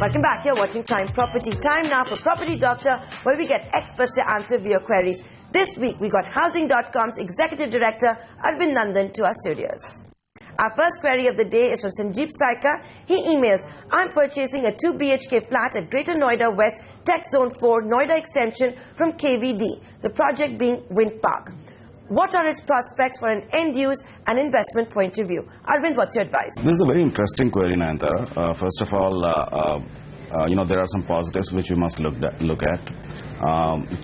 Welcome back. You're watching Prime Property. Time now for Property Doctor, where we get experts to answer your queries. This week, we got Housing.com's Executive Director, Arvind Nandan, to our studios. Our first query of the day is from Sanjeev Saika. He emails, I'm purchasing a 2 BHK flat at Greater Noida West, Tech Zone 4, Noida Extension from KVD, the project being Wind Park. What are its prospects for an end-use and investment point of view? Arvind, what's your advice? This is a very interesting query, Nayantara. First of all, there are some positives which we must look at.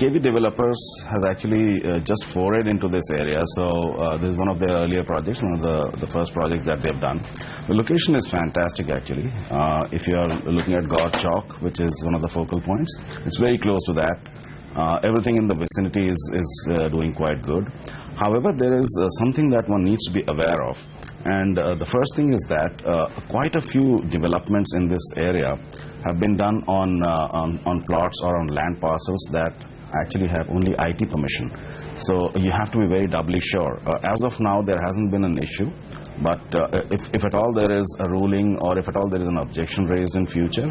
KV Developers has actually just forayed into this area, so this is one of their earlier projects, one of the first projects that they've done. The location is fantastic actually. If you are looking at God Chalk, which is one of the focal points, it's very close to that. Everything in the vicinity is doing quite good. However, there is something that one needs to be aware of, and the first thing is that quite a few developments in this area have been done on plots or on land parcels that actually have only IT permission. So you have to be very doubly sure. As of now, there hasn't been an issue, but if at all there is a ruling or if at all there is an objection raised in future,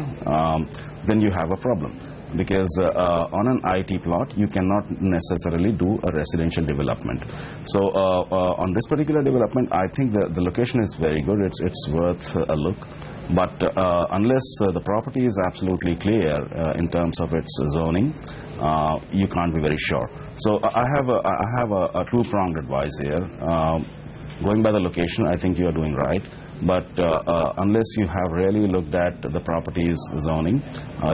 then you have a problem. Because on an IT plot, you cannot necessarily do a residential development. So on this particular development, I think the location is very good. It's worth a look. But unless the property is absolutely clear in terms of its zoning, you can't be very sure. So I have a two-pronged advice here. Going by the location, I think you are doing right. But unless you have really looked at the property's zoning,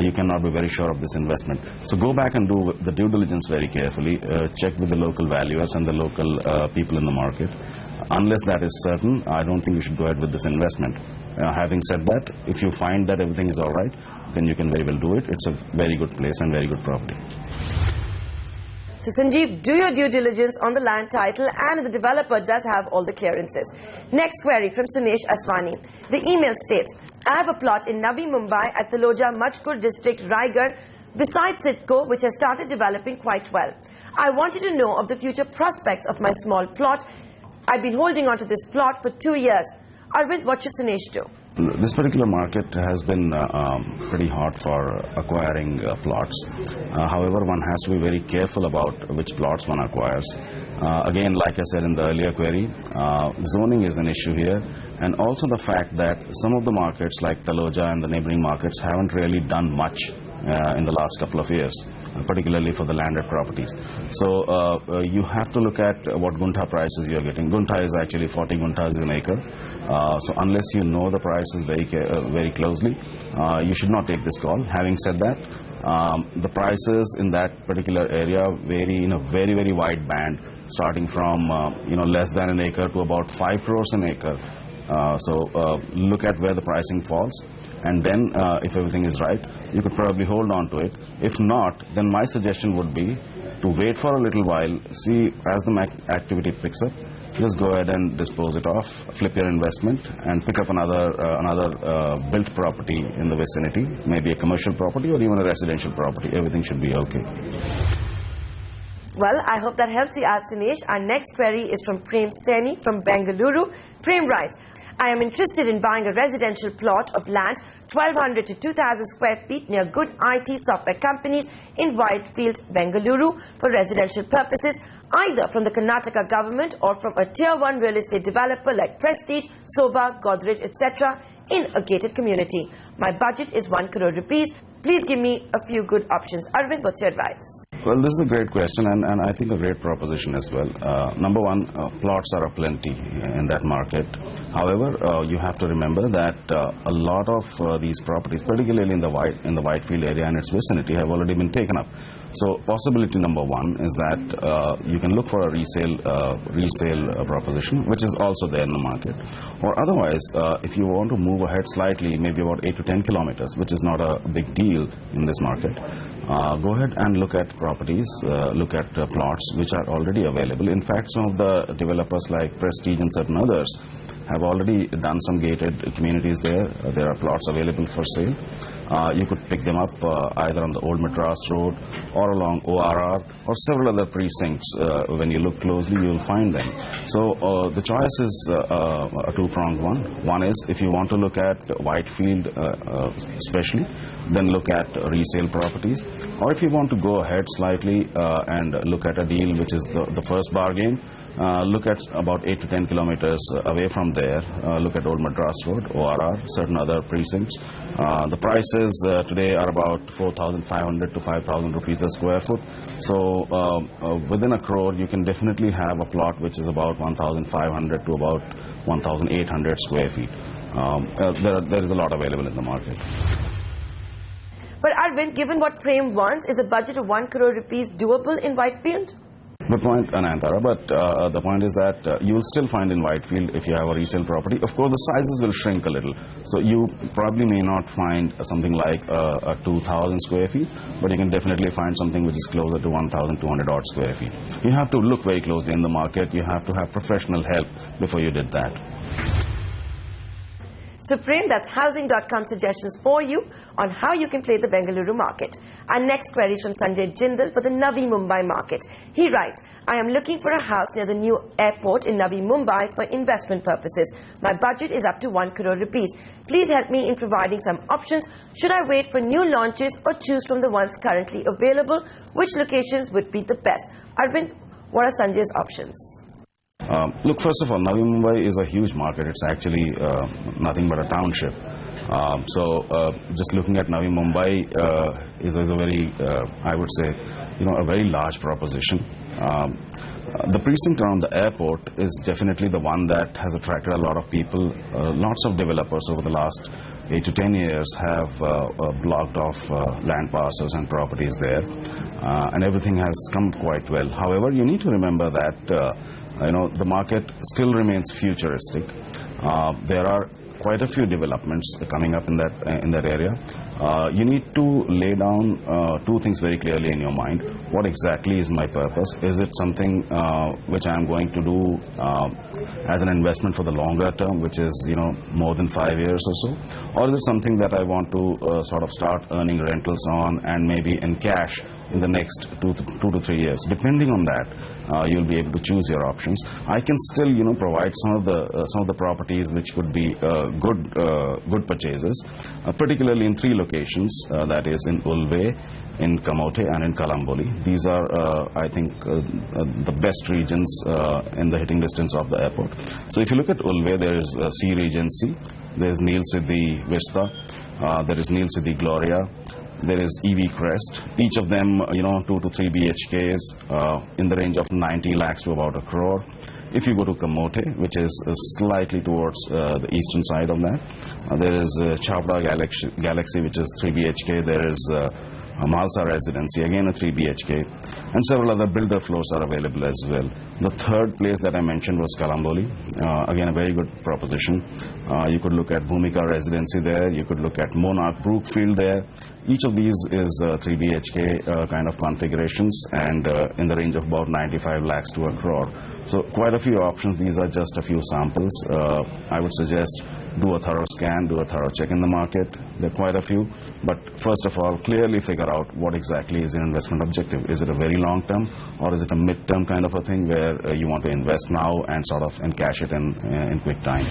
you cannot be very sure of this investment. So go back and do the due diligence very carefully. Check with the local valuers and the local people in the market. Unless that is certain, I don't think you should go ahead with this investment. Having said that, if you find that everything is all right, then you can very well do it. It's a very good place and very good property. So Sanjeev, do your due diligence on the land title and the developer does have all the clearances. Next query from Sunesh Aswani. The email states, I have a plot in Navi Mumbai at the Loja Majkur district, Raigad, beside Sitco, which has started developing quite well. I wanted to know of the future prospects of my small plot. I've been holding on to this plot for 2 years. Arvind, what should Sunesh do? This particular market has been pretty hot for acquiring plots. However, one has to be very careful about which plots one acquires. Again, like I said in the earlier query, zoning is an issue here, and also the fact that some of the markets like Taloja and the neighboring markets haven't really done much in the last couple of years, particularly for the landed properties. So you have to look at what Gunta prices you are getting. Gunta is actually 40 guntas an acre. So unless you know the prices very closely, you should not take this call. Having said that, the prices in that particular area vary in a very, very wide band, starting from less than an acre to about 5 crores an acre. So look at where the pricing falls, and then if everything is right, you could probably hold on to it. If not, then my suggestion would be to wait for a little while, see as the activity picks up, just go ahead and dispose it off, flip your investment and pick up another built property in the vicinity, maybe a commercial property or even a residential property. Everything should be okay. Well, I hope that helps you out, Sinesh. Our next query is from Prem Seni from Bengaluru. Prem writes, I am interested in buying a residential plot of land 1200 to 2000 square feet near good IT software companies in Whitefield, Bengaluru for residential purposes, either from the Karnataka government or from a tier 1 real estate developer like Prestige, Soba, Godrej, etc. in a gated community. My budget is 1 crore rupees. Please give me a few good options. Arvind, what's your advice? Well, this is a great question and I think a great proposition as well. Number one, plots are aplenty in that market. However, you have to remember that a lot of these properties, particularly in the Whitefield area and its vicinity, have already been taken up. So possibility number one is that you can look for a resale proposition, which is also there in the market. Or otherwise, if you want to move ahead slightly, maybe about 8 to 10 kilometers, which is not a big deal in this market, go ahead and look at properties, look at plots which are already available. In fact, some of the developers like Prestige and certain others have already done some gated communities there. There are plots available for sale. You could pick them up either on the Old Madras Road or along ORR or several other precincts. When you look closely, you will find them. So the choice is a two-pronged one. One is if you want to look at Whitefield especially, then look at resale properties. Or if you want to go ahead slightly and look at a deal which is the first bargain, look at about 8 to 10 kilometers away from there. Look at Old Madras Road, ORR, certain other precincts. The prices today are about 4,500 to 5,000 rupees a square foot. So within a crore, you can definitely have a plot which is about 1,500 to about 1,800 square feet. There is a lot available in the market. But Arvind, given what Prem wants, is a budget of 1 crore rupees doable in Whitefield? Good point, Anantara, but the point is that you will still find in Whitefield, if you have a resale property, of course the sizes will shrink a little. So you probably may not find something like a 2,000 square feet, but you can definitely find something which is closer to 1,200 odd square feet. You have to look very closely in the market. You have to have professional help before you did that. So Prem, that's housing.com suggestions for you on how you can play the Bengaluru market. Our next query is from Sanjay Jindal for the Navi Mumbai market. He writes, I am looking for a house near the new airport in Navi Mumbai for investment purposes. My budget is up to 1 crore rupees. Please help me in providing some options. Should I wait for new launches or choose from the ones currently available? Which locations would be the best? Arvind, what are Sanjay's options? Look, first of all, Navi Mumbai is a huge market. It's actually nothing but a township. Just looking at Navi Mumbai is a very, I would say, a very large proposition. The precinct around the airport is definitely the one that has attracted a lot of people. Lots of developers over the last 8 to 10 years have blocked off land parcels and properties there, and everything has come quite well. However, you need to remember that the market still remains futuristic. There are quite a few developments coming up in that area. You need to lay down two things very clearly in your mind. What exactly is my purpose? Is it something which I am going to do as an investment for the longer term, which is more than 5 years or so, or is it something that I want to sort of start earning rentals on and maybe in cash in the next 2 to 3 years? Depending on that, you'll be able to choose your options. I can still provide some of the properties which could be good purchases, particularly in 3 locations, that is in Ulve, in Kamote and in Kalamboli. These are, I think, the best regions in the hitting distance of the airport. So if you look at Ulve, there is Sea Regency, there is Neil Siddhi Vista, there is Neil Siddhi Gloria, there is EV Crest. Each of them, 2 to 3 BHKs in the range of 90 lakhs to about 1 crore. If you go to Kamote, which is slightly towards the eastern side of that, there is Chapra Galaxy, which is 3 BHK. There is Malsa Residency, again a 3 BHK, and several other builder floors are available as well. The third place that I mentioned was Kalamboli, again a very good proposition. You could look at Bhumika Residency there, you could look at Monarch Brookfield there. Each of these is 3 BHK kind of configurations and in the range of about 95 lakhs to 1 crore. So quite a few options. These are just a few samples. I would suggest do a thorough scan, do a thorough check in the market. There are quite a few, but first of all, clearly figure out what exactly is your investment objective. Is it a very long term, or is it a mid-term kind of a thing where you want to invest now and sort of cash it in quick time?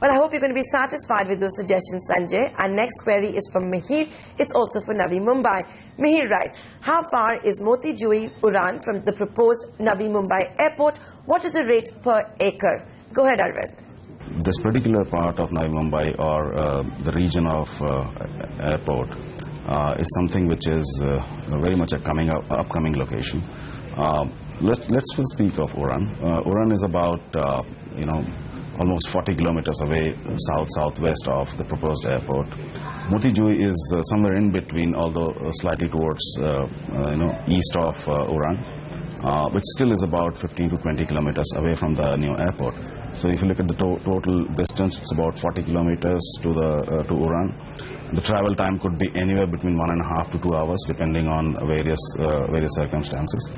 Well, I hope you're going to be satisfied with those suggestions, Sanjay. Our next query is from Mihir. It's also for Navi Mumbai. Mihir writes, how far is Moti Jui Uran from the proposed Navi Mumbai airport? What is the rate per acre? Go ahead, Arvind. This particular part of Navi Mumbai, or the region of airport, is something which is very much a upcoming location. Let's first speak of Uran. Uran is about almost 40 kilometers away southwest of the proposed airport. Moti Jui is somewhere in between, although slightly towards east of Uran, which still is about 15 to 20 kilometers away from the new airport. So if you look at the total distance, it's about 40 kilometers to Uran. The travel time could be anywhere between 1.5 to 2 hours, depending on various circumstances.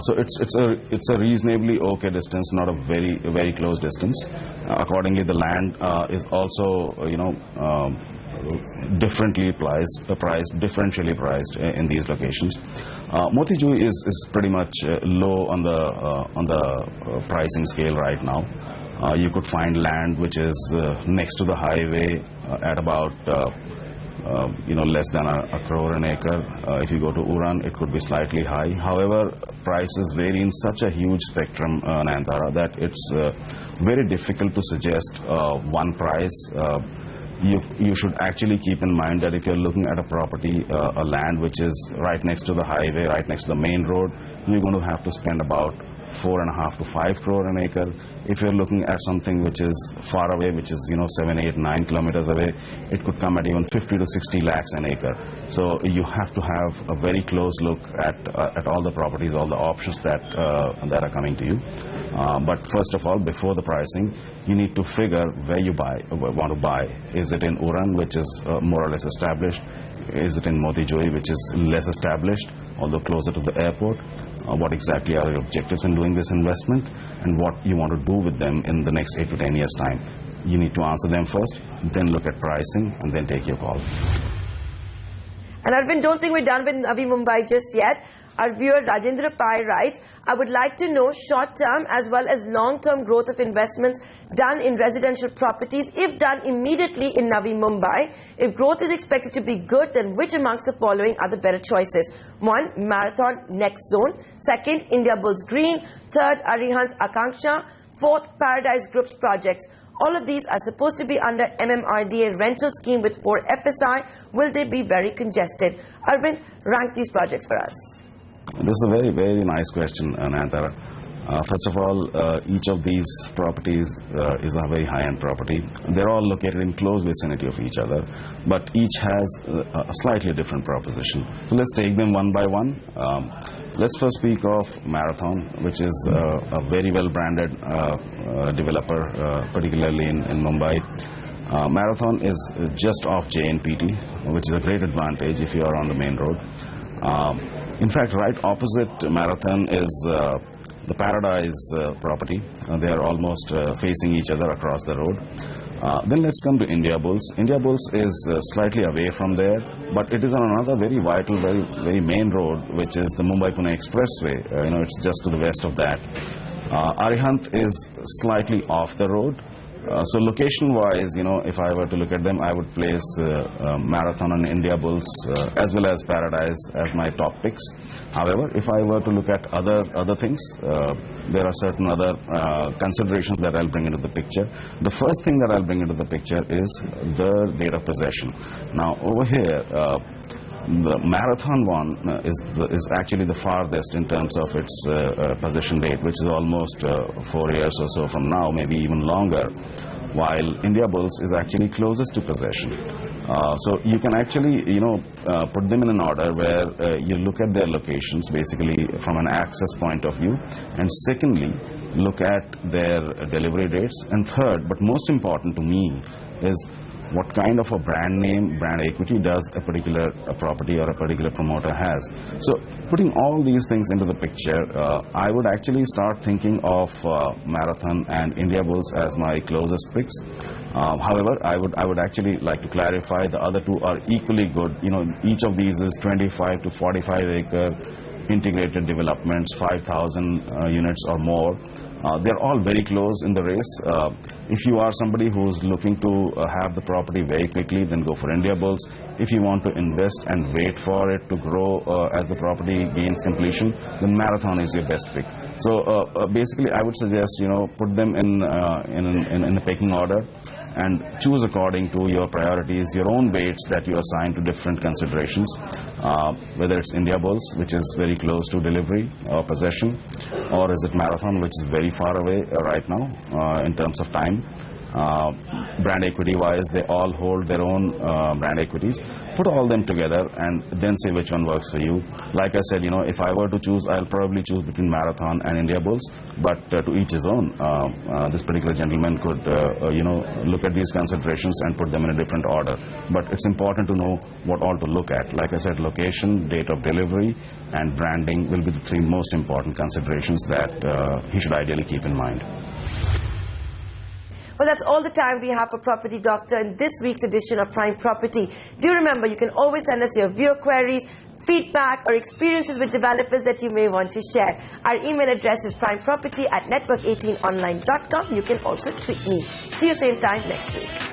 So it's a reasonably okay distance, not a very close distance. Accordingly, the land is also differentially priced in these locations. Motijui is pretty much low on the pricing scale right now. You could find land which is next to the highway at about less than a crore an acre. If you go to Uran, it could be slightly high. However, prices vary in such a huge spectrum, Nayantara, that it's very difficult to suggest one price. You should actually keep in mind that if you're looking at a property, a land which is right next to the highway, right next to the main road, you're going to have to spend about 4.5 to 5 crore an acre. If you're looking at something which is far away, which is 7, 8, 9 kilometers away, it could come at even 50 to 60 lakhs an acre. So you have to have a very close look at all the properties, all the options that are coming to you. But first of all, before the pricing, you need to figure where you want to buy. Is it in Uran, which is more or less established? Is it in Motijui, which is less established, although closer to the airport? What exactly are your objectives in doing this investment, and what you want to do with them in the next 8 to 10 years' time? You need to answer them first, then look at pricing, and then take your call. And Arvind, don't think we're done with Navi Mumbai just yet. Our viewer Rajendra Pai writes, I would like to know short-term as well as long-term growth of investments done in residential properties, if done immediately in Navi Mumbai. If growth is expected to be good, then which amongst the following are the better choices? 1. Marathon Next Zone. 2nd, India Bulls Green. 3rd, Arihant's Akanksha. 4th, Paradise Group's projects. All of these are supposed to be under MMRDA rental scheme with 4 FSI. Will they be very congested? Arvind, rank these projects for us. This is a very nice question, Nayantara. First of all, each of these properties is a very high-end property. They're all located in close vicinity of each other, but each has a slightly different proposition. So let's take them one by one. Let's first speak of Marathon, which is a very well-branded developer, particularly in Mumbai. Marathon is just off JNPT, which is a great advantage if you are on the main road. In fact, right opposite Marathon is the Paradise property. They are almost facing each other across the road. Then let's come to India Bulls. India Bulls is slightly away from there, but it is on another very vital, very main road, which is the Mumbai-Pune Expressway. It's just to the west of that. Arihant is slightly off the road. So location-wise, if I were to look at them, I would place Marathon and India Bulls as well as Paradise as my top picks. However, if I were to look at other things, there are certain other considerations that I'll bring into the picture. The first thing that I'll bring into the picture is the date of possession. Now, over here, the Marathon one is actually the farthest in terms of its possession date, which is almost 4 years or so from now, maybe even longer, while India Bulls is actually closest to possession. So you can actually, put them in an order where you look at their locations, basically from an access point of view, and secondly, look at their delivery dates, and third, but most important to me, is what kind of a brand name, brand equity does a particular property or a particular promoter has. So putting all these things into the picture, I would actually start thinking of Marathon and India Bulls as my closest picks. However, I would actually like to clarify the other two are equally good. Each of these is 25 to 45 acre integrated developments, 5,000 units or more. They're all very close in the race. If you are somebody who's looking to have the property very quickly, then go for India Bulls. If you want to invest and wait for it to grow as the property gains completion, then Marathon is your best pick. So basically, I would suggest put them in a pecking order and choose according to your priorities, your own weights that you assign to different considerations, whether it's India Bulls, which is very close to delivery or possession, or is it Marathon, which is very far away right now in terms of time. brand equity wise, they all hold their own brand equities. Put all them together and then say which one works for you. Like I said, if I were to choose, I'll probably choose between Marathon and India Bulls, but to each his own. This particular gentleman could look at these considerations and put them in a different order, but it's important to know what all to look at. Like I said, location, date of delivery and branding will be the three most important considerations that he should ideally keep in mind. Well, that's all the time we have for Property Doctor in this week's edition of Prime Property. Do remember, you can always send us your viewer queries, feedback or experiences with developers that you may want to share. Our email address is primeproperty@network18online.com. You can also tweet me. See you same time next week.